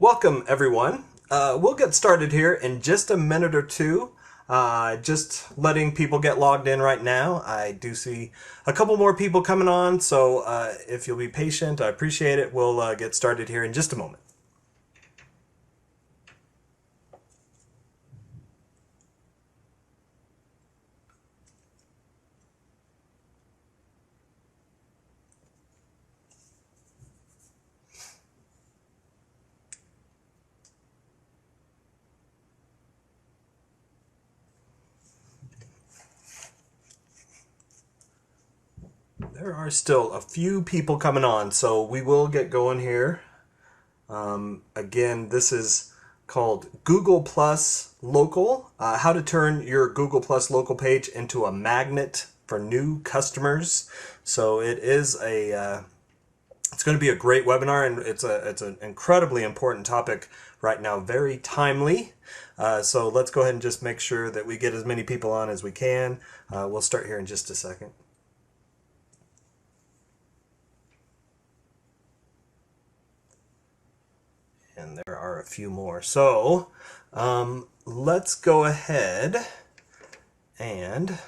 Welcome everyone. We'll get started here in just a minute or two. Just letting people get logged in right now. I do see a couple more people coming on, so if you'll be patient, I appreciate it. We'll get started here in just a moment. There are still a few people coming on, so we will get going here. Again, this is called Google Plus Local, how to turn your Google Plus Local page into a magnet for new customers. So it is it's going to be a great webinar, and it's an incredibly important topic right now, very timely. So let's go ahead and just make sure that we get as many people on as we can. We'll start here in just a second. And there are a few more. So let's go ahead and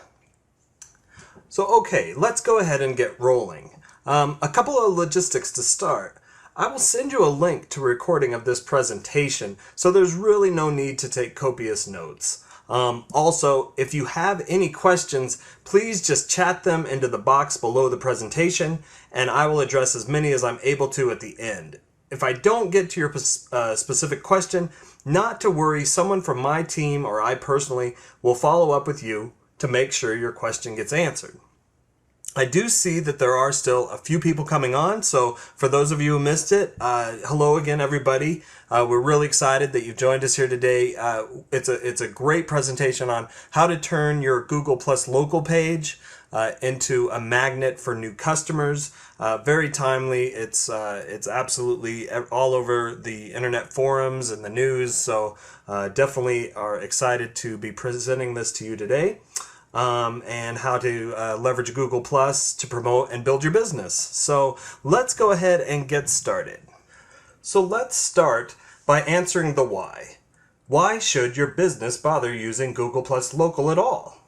let's go ahead and get rolling. A couple of logistics to start. I will send you a link to a recording of this presentation, so there's really no need to take copious notes. Also, if you have any questions, please just chat them into the box below the presentation, and I will address as many as I'm able to at the end. If I don't get to your specific question, not to worry, someone from my team or I personally will follow up with you to make sure your question gets answered. I do see that there are still a few people coming on, so for those of you who missed it, hello again everybody. We're really excited that you've joined us here today. It's a great presentation on how to turn your Google Plus Local page into a magnet for new customers. Very timely. It's absolutely all over the internet forums and the news, so definitely are excited to be presenting this to you today. And how to leverage Google Plus to promote and build your business. So let's go ahead and get started. So let's start by answering the why. Why should your business bother using Google Plus Local at all?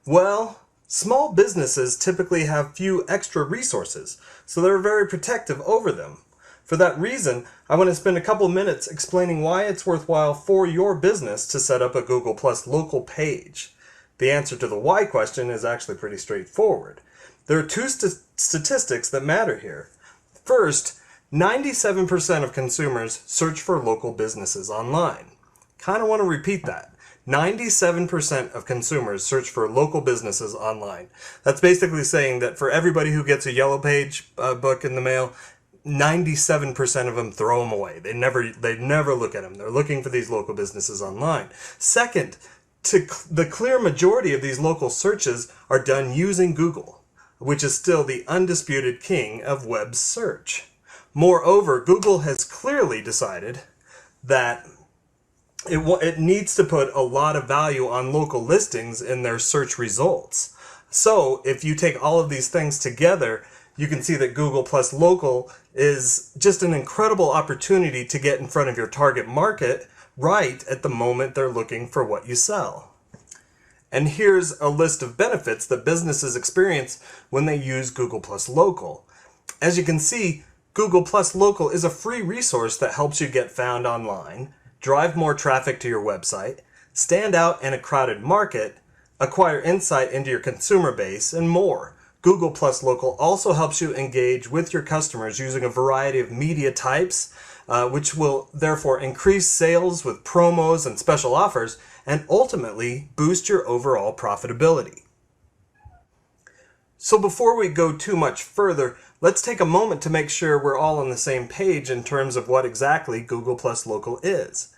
Well, small businesses typically have few extra resources, so they're very protective over them. For that reason, I want to spend a couple minutes explaining why it's worthwhile for your business to set up a Google Plus Local page. The answer to the why question is actually pretty straightforward. There are two statistics that matter here. First, 97% of consumers search for local businesses online. Kind of want to repeat that. 97% of consumers search for local businesses online. That's basically saying that for everybody who gets a Yellow Page book in the mail, 97% of them throw them away. They never look at them. They're looking for these local businesses online. Second, the clear majority of these local searches are done using Google, which is still the undisputed king of web search. Moreover, Google has clearly decided that it needs to put a lot of value on local listings in their search results. So if you take all of these things together, you can see that Google Plus Local is just an incredible opportunity to get in front of your target market right at the moment they're looking for what you sell. And here's a list of benefits that businesses experience when they use Google Plus Local. As you can see, Google Plus Local is a free resource that helps you get found online, drive more traffic to your website, stand out in a crowded market, acquire insight into your consumer base, and more. Google Plus Local also helps you engage with your customers using a variety of media types, which will therefore increase sales with promos and special offers, and ultimately boost your overall profitability. So before we go too much further, let's take a moment to make sure we're all on the same page in terms of what exactly Google Plus Local is.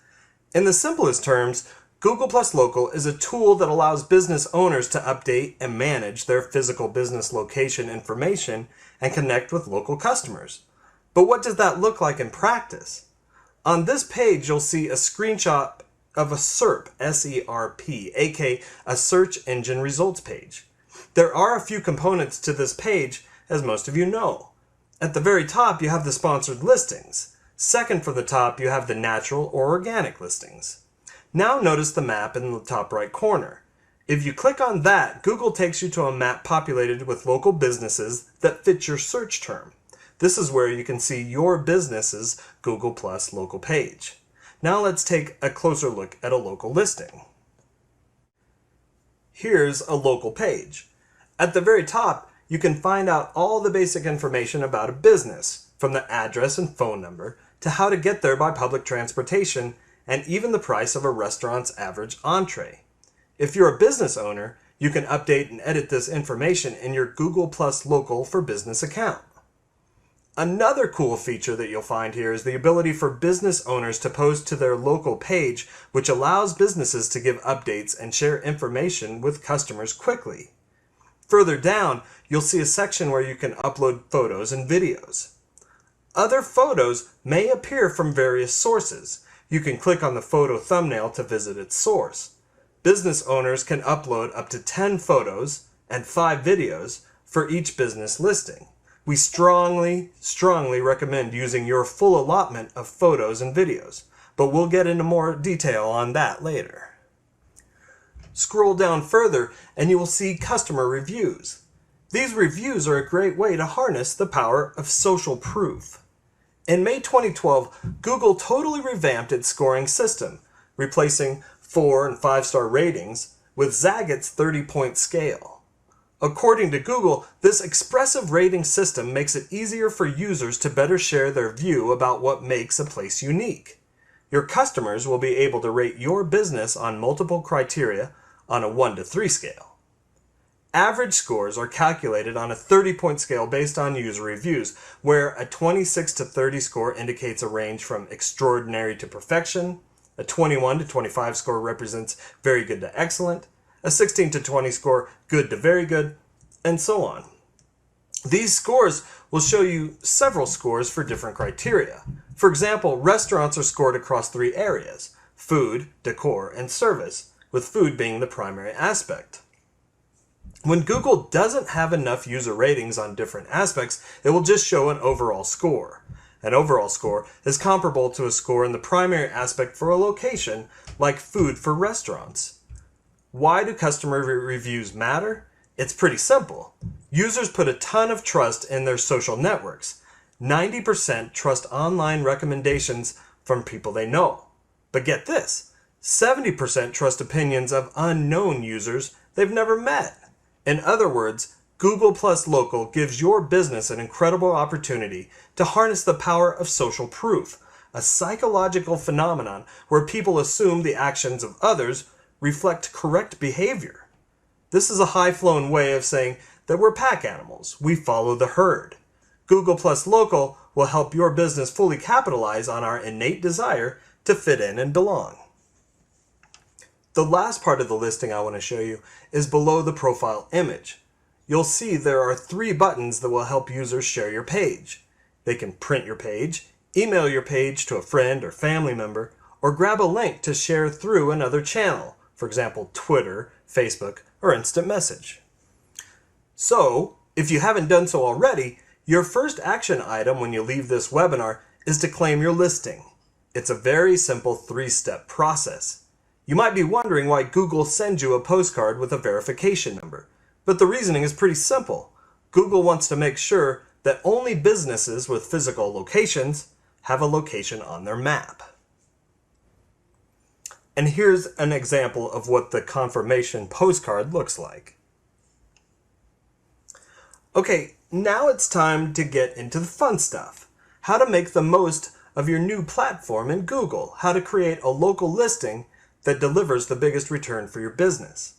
In the simplest terms, Google Plus Local is a tool that allows business owners to update and manage their physical business location information and connect with local customers. But what does that look like in practice? On this page, you'll see a screenshot of a SERP, S-E-R-P, aka a search engine results page. There are a few components to this page, as most of you know. At the very top, you have the sponsored listings. Second from the top, you have the natural or organic listings. Now notice the map in the top right corner. If you click on that, Google takes you to a map populated with local businesses that fit your search term. This is where you can see your business's Google Plus local page. Now let's take a closer look at a local listing. Here's a local page. At the very top, you can find out all the basic information about a business, from the address and phone number to how to get there by public transportation, and even the price of a restaurant's average entree. If you're a business owner, you can update and edit this information in your Google Plus Local for Business account. Another cool feature that you'll find here is the ability for business owners to post to their local page, which allows businesses to give updates and share information with customers quickly. Further down, you'll see a section where you can upload photos and videos. Other photos may appear from various sources. You can click on the photo thumbnail to visit its source. Business owners can upload up to 10 photos and 5 videos for each business listing. We strongly recommend using your full allotment of photos and videos, but we'll get into more detail on that later. Scroll down further and you will see customer reviews. These reviews are a great way to harness the power of social proof. In May 2012, Google totally revamped its scoring system, replacing 4- and 5-star ratings with Zagat's 30-point scale. According to Google, this expressive rating system makes it easier for users to better share their view about what makes a place unique. Your customers will be able to rate your business on multiple criteria on a 1 to 3 scale. Average scores are calculated on a 30-point scale based on user reviews, where a 26 to 30 score indicates a range from extraordinary to perfection, a 21 to 25 score represents very good to excellent, a 16 to 20 score good to very good, and so on. These scores will show you several scores for different criteria. For example, restaurants are scored across 3 areas: food, decor, and service, with food being the primary aspect. When Google doesn't have enough user ratings on different aspects, it will just show an overall score. An overall score is comparable to a score in the primary aspect for a location, like food for restaurants. Why do customer reviews matter? It's pretty simple. Users put a ton of trust in their social networks. 90% trust online recommendations from people they know. But get this, 70% trust opinions of unknown users they've never met. In other words, Google Plus Local gives your business an incredible opportunity to harness the power of social proof, a psychological phenomenon where people assume the actions of others reflect correct behavior. This is a high-flown way of saying that we're pack animals. We follow the herd. Google Plus Local will help your business fully capitalize on our innate desire to fit in and belong. The last part of the listing I want to show you is below the profile image. You'll see there are 3 buttons that will help users share your page. They can print your page, email your page to a friend or family member, or grab a link to share through another channel, for example, Twitter, Facebook, or Instant Message. So, if you haven't done so already, your first action item when you leave this webinar is to claim your listing. It's a very simple 3-step process. You might be wondering why Google sends you a postcard with a verification number, but the reasoning is pretty simple. Google wants to make sure that only businesses with physical locations have a location on their map. And here's an example of what the confirmation postcard looks like. Okay, now it's time to get into the fun stuff. How to make the most of your new platform in Google. How to create a local listing that delivers the biggest return for your business.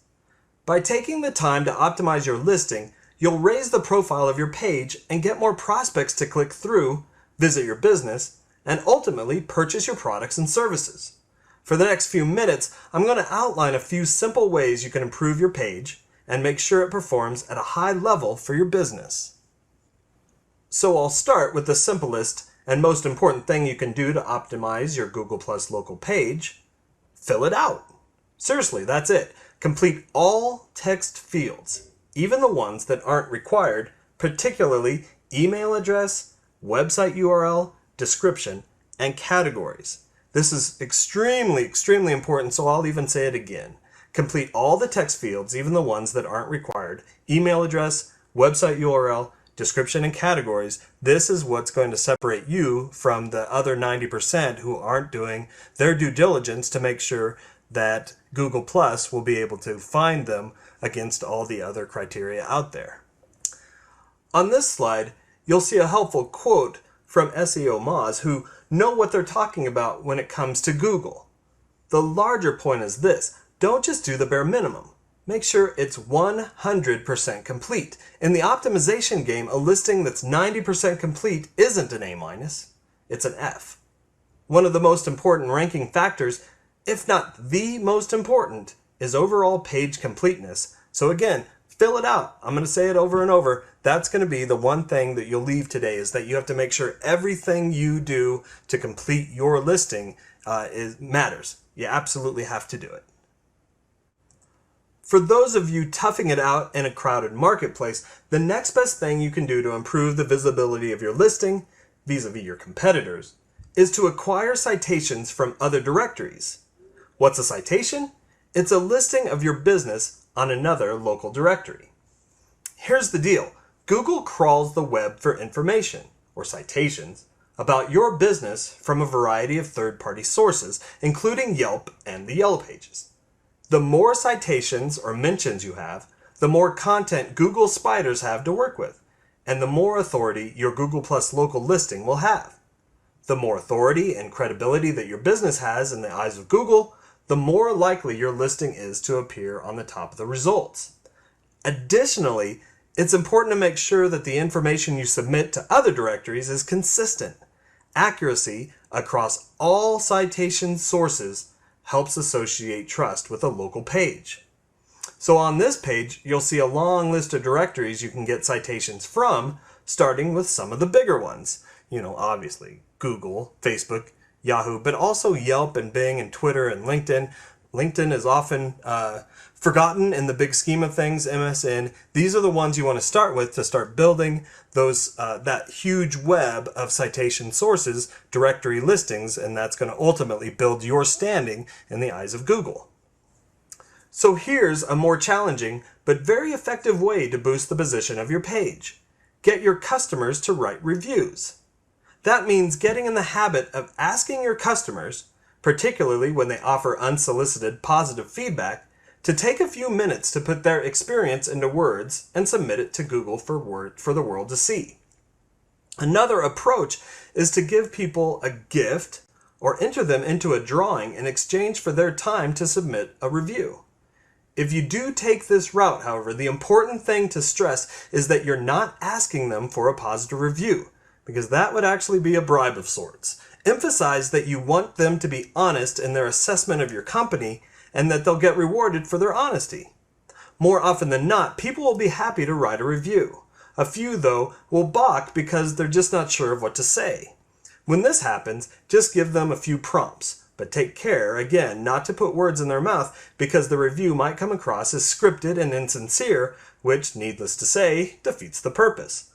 By taking the time to optimize your listing, you'll raise the profile of your page and get more prospects to click through, visit your business, and ultimately purchase your products and services. For the next few minutes, I'm going to outline a few simple ways you can improve your page and make sure it performs at a high level for your business. So I'll start with the simplest and most important thing you can do to optimize your Google Plus local page. Fill it out. Seriously, that's it. Complete all text fields, even the ones that aren't required, particularly email address, website URL, description, and categories. This is extremely important, so I'll even say it again. Complete all the text fields, even the ones that aren't required. Email address, website URL, description, and categories. This is what's going to separate you from the other 90% who aren't doing their due diligence to make sure that Google Plus will be able to find them against all the other criteria out there. On this slide, you'll see a helpful quote from SEO Moz, who know what they're talking about when it comes to Google. The larger point is this: don't just do the bare minimum. Make sure it's 100% complete. In the optimization game, a listing that's 90% complete isn't an A-, it's an F. One of the most important ranking factors, if not the most important, is overall page completeness. So again, fill it out. I'm going to say it over and over. That's going to be the one thing that you'll leave today, is that you have to make sure everything you do to complete your listing matters. You absolutely have to do it. For those of you toughing it out in a crowded marketplace, the next best thing you can do to improve the visibility of your listing, vis-a-vis your competitors, is to acquire citations from other directories. What's a citation? It's a listing of your business on another local directory. Here's the deal. Google crawls the web for information, or citations, about your business from a variety of third-party sources, including Yelp and the Yellow Pages. The more citations or mentions you have, the more content Google spiders have to work with, and the more authority your Google Plus local listing will have. The more authority and credibility that your business has in the eyes of Google, the more likely your listing is to appear on the top of the results. Additionally, it's important to make sure that the information you submit to other directories is consistent. Accuracy across all citation sources helps associate trust with a local page. So on this page, you'll see a long list of directories you can get citations from, starting with some of the bigger ones. Obviously, Google, Facebook, Yahoo, but also Yelp and Bing and Twitter and LinkedIn. LinkedIn is often forgotten in the big scheme of things, MSN. These are the ones you want to start with to start building those that huge web of citation sources, directory listings, and that's going to ultimately build your standing in the eyes of Google. So here's a more challenging but very effective way to boost the position of your page. Get your customers to write reviews. That means getting in the habit of asking your customers, particularly when they offer unsolicited positive feedback, to take a few minutes to put their experience into words and submit it to Google for the world to see. Another approach is to give people a gift or enter them into a drawing in exchange for their time to submit a review. If you do take this route, however, the important thing to stress is that you're not asking them for a positive review, because that would actually be a bribe of sorts. Emphasize that you want them to be honest in their assessment of your company and that they'll get rewarded for their honesty. More often than not, people will be happy to write a review. A few, though, will balk because they're just not sure of what to say. When this happens, just give them a few prompts, but take care, again, not to put words in their mouth, because the review might come across as scripted and insincere, which, needless to say, defeats the purpose.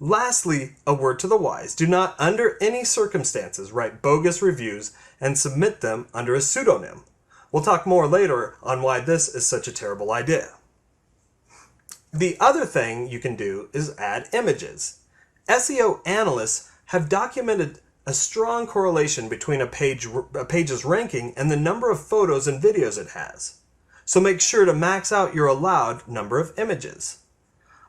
Lastly, a word to the wise. Do not, under any circumstances, write bogus reviews and submit them under a pseudonym. We'll talk more later on why this is such a terrible idea. The other thing you can do is add images. SEO analysts have documented a strong correlation between a page's ranking and the number of photos and videos it has. So make sure to max out your allowed number of images.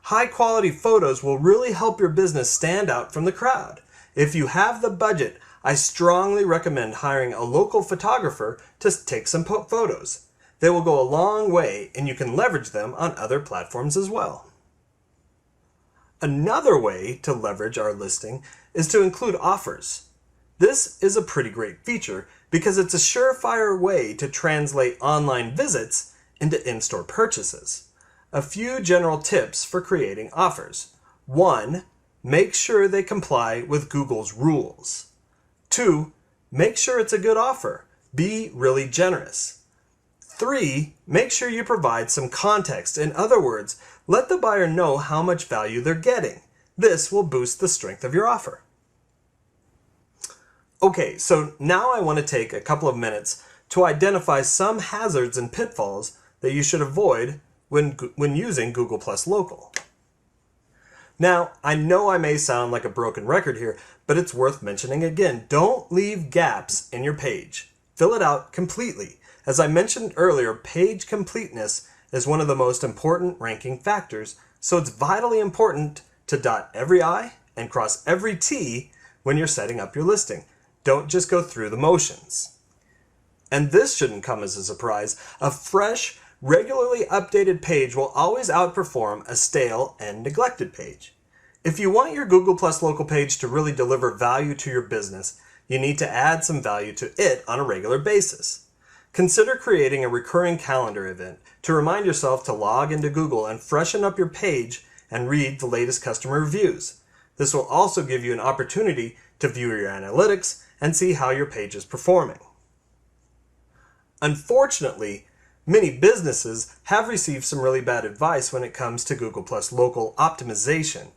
High quality photos will really help your business stand out from the crowd. If you have the budget, I strongly recommend hiring a local photographer to take some photos. They will go a long way, and you can leverage them on other platforms as well. Another way to leverage our listing is to include offers. This is a pretty great feature because it's a surefire way to translate online visits into in-store purchases. A few general tips for creating offers. 1. Make sure they comply with Google's rules. 2. Make sure it's a good offer. Be really generous. 3. Make sure you provide some context. In other words, let the buyer know how much value they're getting. This will boost the strength of your offer. Okay, so now I want to take a couple of minutes to identify some hazards and pitfalls that you should avoid when using Google Plus Local. Now, I know I may sound like a broken record here, but it's worth mentioning again. Don't leave gaps in your page. Fill it out completely. As I mentioned earlier, page completeness is one of the most important ranking factors, so it's vitally important to dot every I and cross every T when you're setting up your listing. Don't just go through the motions. And this shouldn't come as a surprise. A fresh, regularly updated page will always outperform a stale and neglected page. If you want your Google Plus Local page to really deliver value to your business, you need to add some value to it on a regular basis. Consider creating a recurring calendar event to remind yourself to log into Google and freshen up your page and read the latest customer reviews. This will also give you an opportunity to view your analytics and see how your page is performing. Unfortunately, many businesses have received some really bad advice when it comes to Google Plus Local optimization.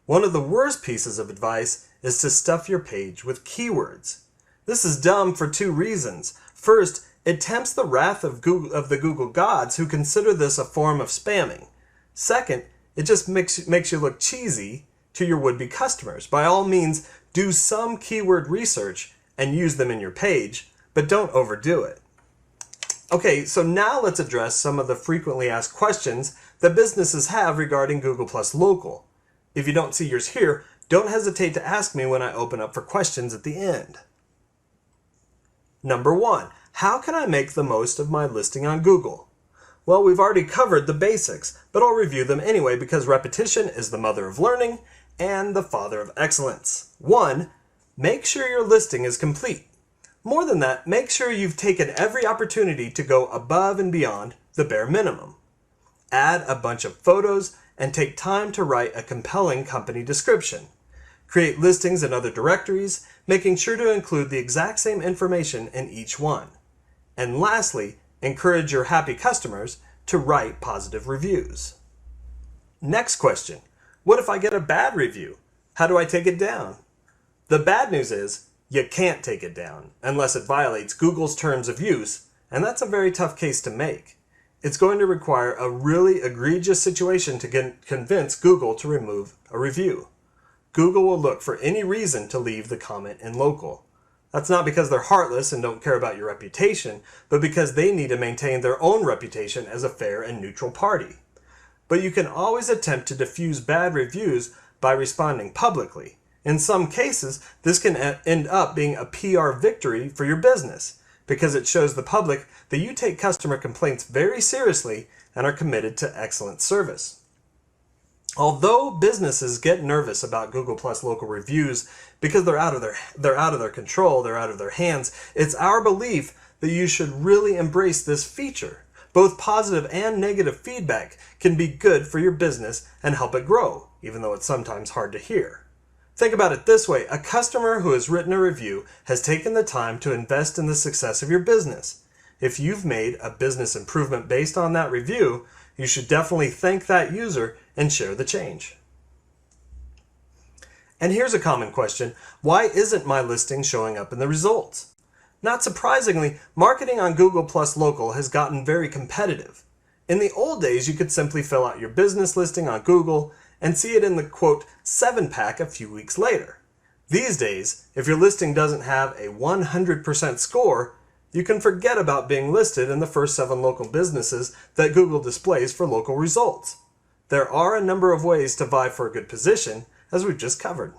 One of the worst pieces of advice is to stuff your page with keywords. This is dumb for two reasons. First, it tempts the wrath of the Google gods who consider this a form of spamming. Second, it just makes you look cheesy to your would-be customers. By all means, do some keyword research and use them in your page, but don't overdo it. Okay, so now let's address some of the frequently asked questions that businesses have regarding Google Plus Local. If you don't see yours here, don't hesitate to ask me when I open up for questions at the end. Number 1, how can I make the most of my listing on Google? Well, we've already covered the basics, but I'll review them anyway because repetition is the mother of learning and the father of excellence. 1, make sure your listing is complete. More than that, make sure you've taken every opportunity to go above and beyond the bare minimum. Add a bunch of photos and take time to write a compelling company description. Create listings in other directories, making sure to include the exact same information in each one. And lastly, encourage your happy customers to write positive reviews. Next question, what if I get a bad review? How do I take it down? The bad news is, you can't take it down unless it violates Google's terms of use, and that's a very tough case to make. It's going to require a really egregious situation to convince Google to remove a review. Google will look for any reason to leave the comment in local. That's not because they're heartless and don't care about your reputation, but because they need to maintain their own reputation as a fair and neutral party. But you can always attempt to diffuse bad reviews by responding publicly. In some cases, this can end up being a PR victory for your business because it shows the public that you take customer complaints very seriously and are committed to excellent service. Although businesses get nervous about Google Plus Local reviews because they're out of their control, they're out of their hands, it's our belief that you should really embrace this feature. Both positive and negative feedback can be good for your business and help it grow, even though it's sometimes hard to hear. Think about it this way, a customer who has written a review has taken the time to invest in the success of your business. If you've made a business improvement based on that review, you should definitely thank that user and share the change. And here's a common question, why isn't my listing showing up in the results? Not surprisingly, marketing on Google Plus Local has gotten very competitive. In the old days, you could simply fill out your business listing on Google and see it in the, quote, 7-pack a few weeks later. These days, if your listing doesn't have a 100% score, you can forget about being listed in the first 7 local businesses that Google displays for local results. There are a number of ways to vie for a good position, as we've just covered.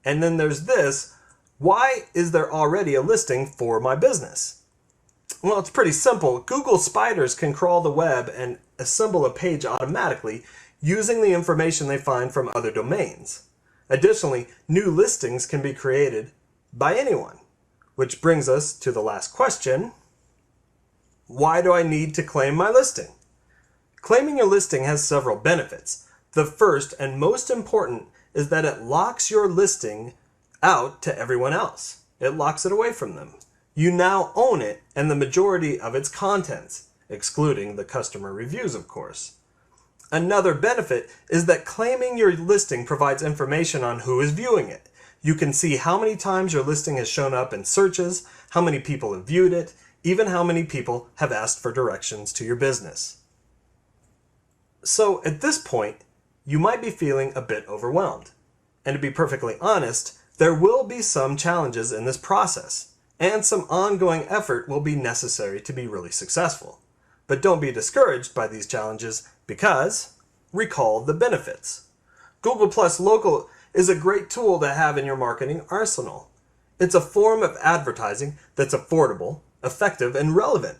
And then there's this, why is there already a listing for my business? Well, it's pretty simple. Google spiders can crawl the web and assemble a page automatically using the information they find from other domains. Additionally, new listings can be created by anyone. Which brings us to the last question. Why do I need to claim my listing? Claiming your listing has several benefits. The first and most important is that it locks your listing out to everyone else. It locks it away from them. You now own it and the majority of its contents, excluding the customer reviews, of course. Another benefit is that claiming your listing provides information on who is viewing it. You can see how many times your listing has shown up in searches, how many people have viewed it, even how many people have asked for directions to your business. So at this point, you might be feeling a bit overwhelmed. And to be perfectly honest, there will be some challenges in this process, and some ongoing effort will be necessary to be really successful. But don't be discouraged by these challenges because recall the benefits. Google Plus Local is a great tool to have in your marketing arsenal. It's a form of advertising that's affordable, effective, and relevant.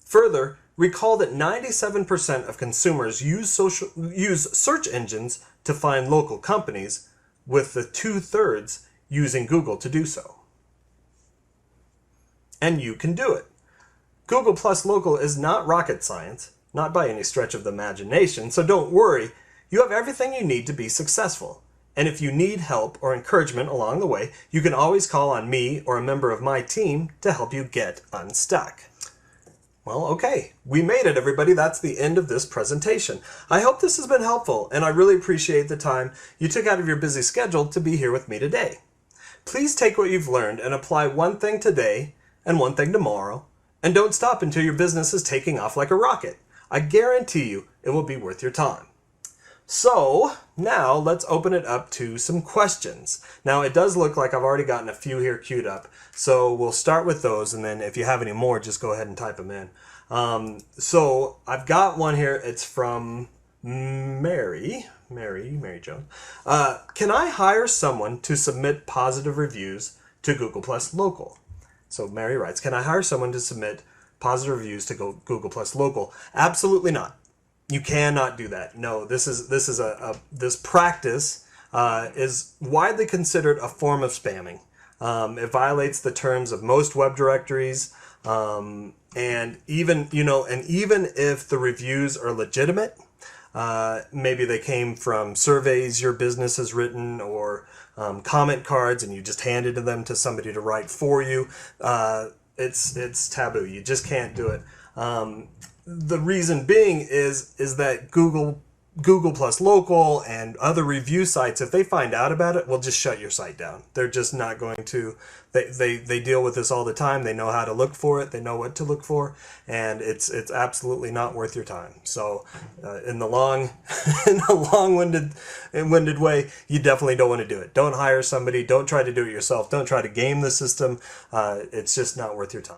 Further, recall that 97% of consumers use search engines to find local companies, with the 2/3 using Google to do so. And you can do it. Google Plus Local is not rocket science, not by any stretch of the imagination, so don't worry. You have everything you need to be successful. And if you need help or encouragement along the way, you can always call on me or a member of my team to help you get unstuck. Well, okay, we made it, everybody. That's the end of this presentation. I hope this has been helpful, and I really appreciate the time you took out of your busy schedule to be here with me today. Please take what you've learned and apply one thing today and one thing tomorrow, and don't stop until your business is taking off like a rocket. I guarantee you it will be worth your time. So now let's open it up to some questions. Now it does look like I've already gotten a few here queued up, so we'll start with those, and then if you have any more, just go ahead and type them in. So I've got one here. It's from Mary Jones. Can I hire someone to submit positive reviews to Google Plus Local? So Mary writes, can I hire someone to submit positive reviews to Google Plus Local? Absolutely not. You cannot do that. No, this practice is widely considered a form of spamming. It violates the terms of most web directories, and even if the reviews are legitimate, maybe they came from surveys your business has written or comment cards, and you just handed them to somebody to write for you. It's taboo. You just can't do it. The reason being is that Google Plus Local and other review sites, if they find out about it, will just shut your site down. They're just not going to. They deal with this all the time. They know how to look for it. They know what to look for, and it's absolutely not worth your time. So, in the long-winded way, you definitely don't want to do it. Don't hire somebody. Don't try to do it yourself. Don't try to game the system. It's just not worth your time.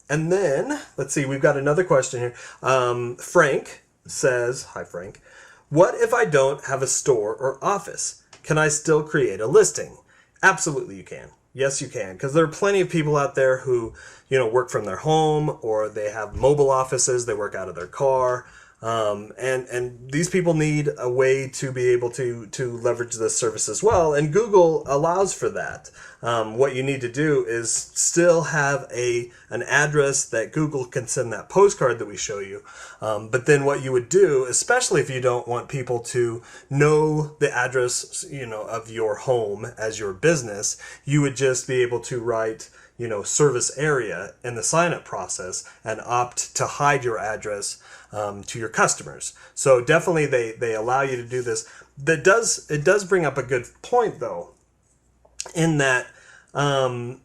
And then, let's see, we've got another question here. Frank says, hi Frank, what if I don't have a store or office? Can I still create a listing? Absolutely you can. Yes, you can, because there are plenty of people out there who, work from their home, or they have mobile offices, they work out of their car. And these people need a way to be able to leverage this service as well, and Google allows for that. What you need to do is still have an address that Google can send that postcard that we show you. But then what you would do, especially if you don't want people to know the address, of your home as your business, you would just be able to write, service area in the sign-up process and opt to hide your address to your customers. So definitely they allow you to do this. It does bring up a good point though, in that, and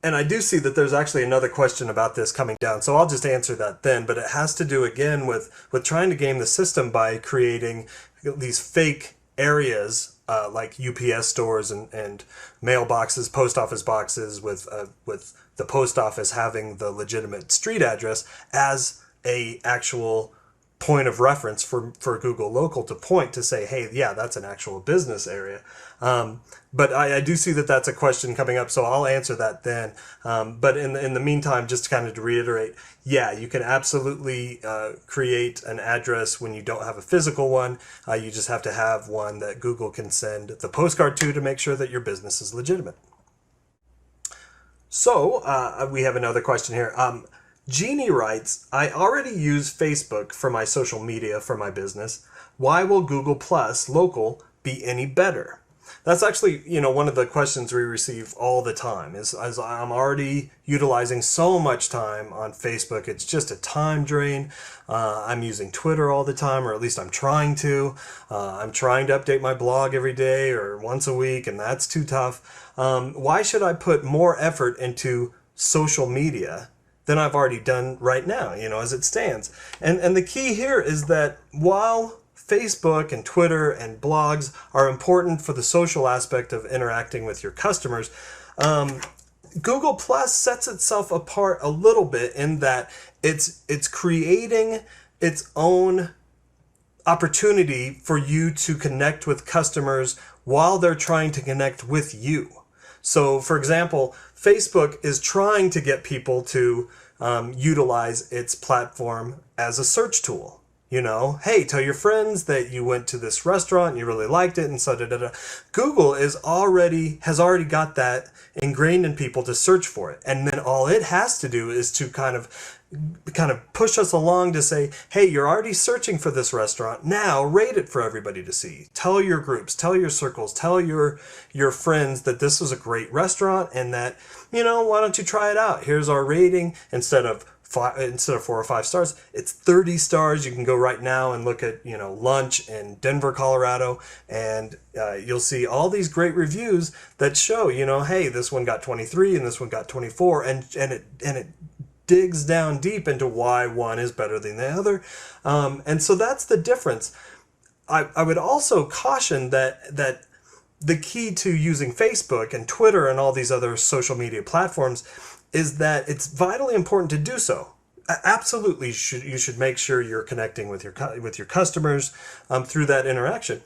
I do see that there's actually another question about this coming down, so I'll just answer that then, but it has to do again with trying to game the system by creating these fake areas like UPS stores and mailboxes, post office boxes with the post office having the legitimate street address as a actual point of reference for Google Local to point to say, hey, yeah, that's an actual business area. But I do see that that's a question coming up, so I'll answer that then. But in the meantime, just kind of to reiterate, yeah, you can absolutely create an address when you don't have a physical one. You just have to have one that Google can send the postcard to make sure that your business is legitimate. So we have another question here. Jeannie writes, I already use Facebook for my social media for my business. Why will Google Plus Local be any better? That's actually, one of the questions we receive all the time is, as I'm already utilizing so much time on Facebook, it's just a time drain. I'm using Twitter all the time, or at least I'm trying to. I'm trying to update my blog every day or once a week, and that's too tough. Why should I put more effort into social media than I've already done right now, as it stands? And the key here is that while Facebook and Twitter and blogs are important for the social aspect of interacting with your customers, Google Plus sets itself apart a little bit in that it's creating its own opportunity for you to connect with customers while they're trying to connect with you. So, for example, Facebook is trying to get people to utilize its platform as a search tool. Hey, tell your friends that you went to this restaurant and you really liked it, and so da da da. Google has already got that ingrained in people to search for it, and then all it has to do is to kind of push us along to say, hey, you're already searching for this restaurant. Now rate it for everybody to see. Tell your groups, tell your circles, tell your friends that this was a great restaurant and that, why don't you try it out? Here's our rating. Instead of 4 or 5 stars, it's 30 stars. You can go right now and look at, lunch in Denver, Colorado, and you'll see all these great reviews that show, hey, this one got 23 and this one got 24, and it digs down deep into why one is better than the other. And so that's the difference. I would also caution that the key to using Facebook and Twitter and all these other social media platforms is that it's vitally important to do so. Absolutely, you should make sure you're connecting with your customers through that interaction.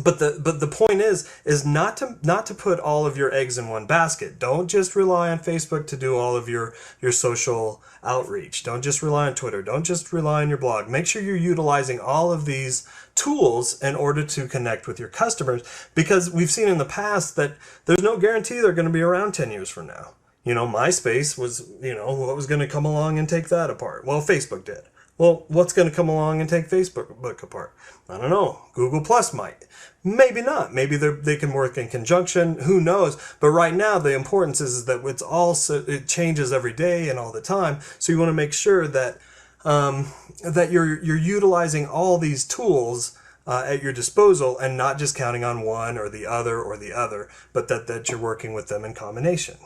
But the point is not to put all of your eggs in one basket. Don't just rely on Facebook to do all of your social outreach. Don't just rely on Twitter. Don't just rely on your blog. Make sure you're utilizing all of these tools in order to connect with your customers, because we've seen in the past that there's no guarantee they're going to be around 10 years from now. MySpace was, what was going to come along and take that apart? Well, Facebook did. Well, what's going to come along and take Facebook apart? I don't know. Google Plus might. Maybe not. Maybe they can work in conjunction. Who knows? But right now, the importance is that it changes every day and all the time. So you want to make sure that that you're utilizing all these tools at your disposal and not just counting on one or the other, but that you're working with them in combination.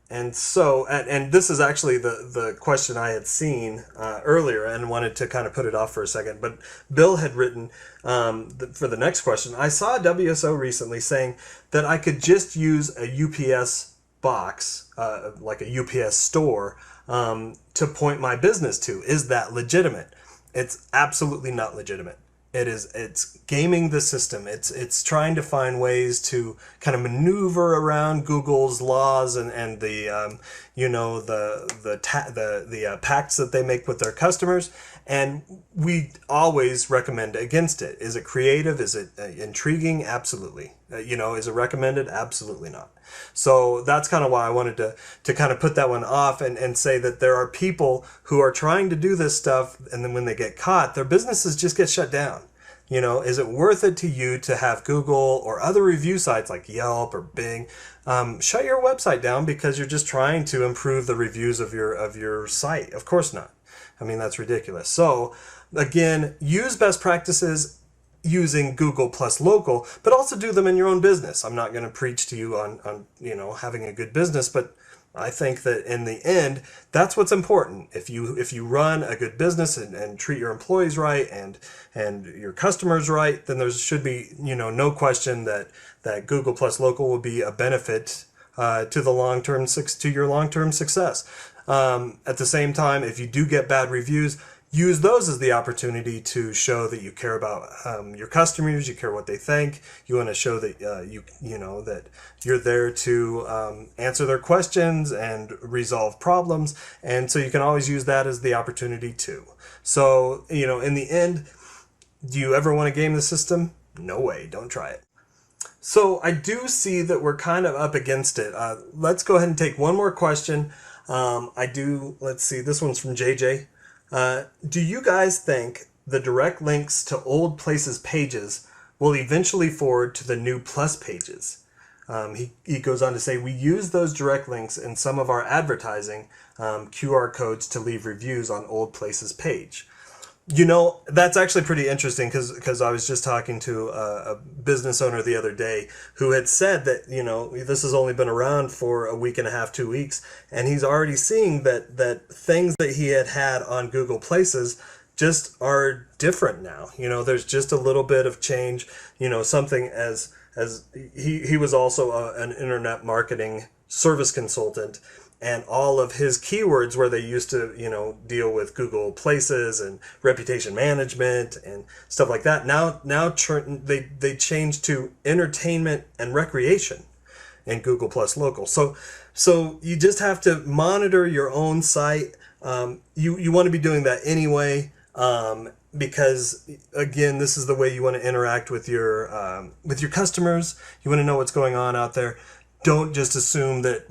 And so, and this is actually the question I had seen earlier and wanted to kind of put it off for a second. But Bill had written for the next question. I saw a WSO recently saying that I could just use a UPS box, like a UPS store, to point my business to. Is that legitimate? It's absolutely not legitimate. It's gaming the system. It's trying to find ways to kind of maneuver around Google's laws and the pacts that they make with their customers. And we always recommend against it. Is it creative? Is it intriguing? Absolutely. Is it recommended? Absolutely not. So that's kind of why I wanted to kind of put that one off and say that there are people who are trying to do this stuff, and then when they get caught, their businesses just get shut down. Is it worth it to you to have Google or other review sites like Yelp or Bing shut your website down because you're just trying to improve the reviews of your site? Of course not. I mean, that's ridiculous. So again, use best practices using Google Plus Local, but also do them in your own business. I'm not going to preach to you on having a good business, but I think that in the end, that's what's important. If you run a good business and treat your employees right and your customers right, then there should be no question that Google Plus Local will be a benefit to your long-term success. At the same time, if you do get bad reviews, use those as the opportunity to show that you care about your customers, you care what they think. You want to show that that you're there to answer their questions and resolve problems, and so you can always use that as the opportunity too. So in the end, do you ever want to game the system? No way. Don't try it. So I do see that we're kind of up against it. Let's go ahead and take one more question. Let's see. This one's from JJ. Do you guys think the direct links to old places pages will eventually forward to the new Plus pages. He goes on to say, we use those direct links in some of our advertising, QR codes to leave reviews on Old Places page. That's actually pretty interesting because I was just talking to a business owner the other day who had said that, this has only been around for a week and a half, 2 weeks, and he's already seeing that things that he had on Google Places just are different now. There's just a little bit of change, something as he was also an internet marketing service consultant, and all of his keywords where they used to, deal with Google Places and reputation management and stuff like that. Now they changed to entertainment and recreation in Google Plus Local. So you just have to monitor your own site. You want to be doing that anyway, because again, this is the way you want to interact with your customers. You want to know what's going on out there. Don't just assume that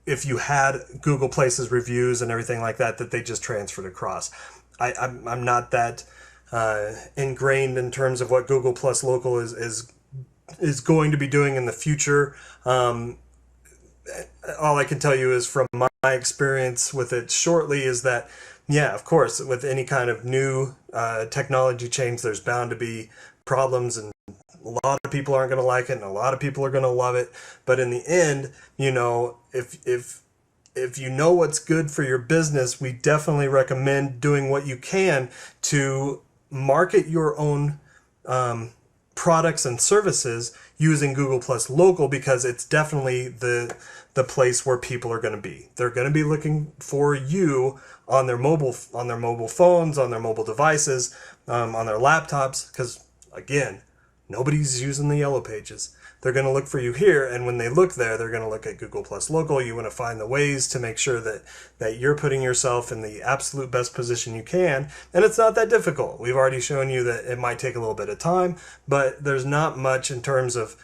if you had Google Places reviews and everything like that they just transferred across. I'm not that ingrained in terms of what Google Plus Local is going to be doing in the future. All I can tell you is from my experience with it shortly is that, yeah, of course, with any kind of new technology change, there's bound to be problems, and a lot of people aren't going to like it and a lot of people are going to love it. But in the end, if you know what's good for your business, we definitely recommend doing what you can to market your own products and services using Google Plus Local, because it's definitely the place where people are going to be. They're going to be looking for you on their mobile phones, on their mobile devices, on their laptops, because again, nobody's using the Yellow Pages. They're going to look for you here, and when they look there, they're going to look at Google Plus Local. You want to find the ways to make sure that you're putting yourself in the absolute best position you can, and it's not that difficult. We've already shown you that it might take a little bit of time, but there's not much in terms of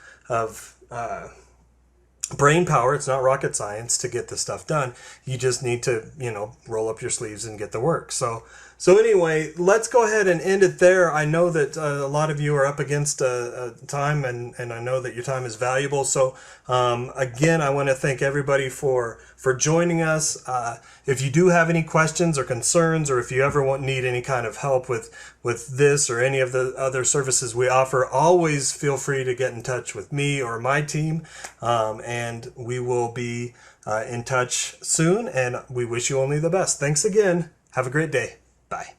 brain power. It's not rocket science to get this stuff done. You just need to, roll up your sleeves and get to work. So anyway, let's go ahead and end it there. I know that a lot of you are up against time, and I know that your time is valuable. So again, I want to thank everybody for joining us. If you do have any questions or concerns, or if you ever need any kind of help with this or any of the other services we offer, always feel free to get in touch with me or my team, and we will be in touch soon, and we wish you only the best. Thanks again. Have a great day. Bye.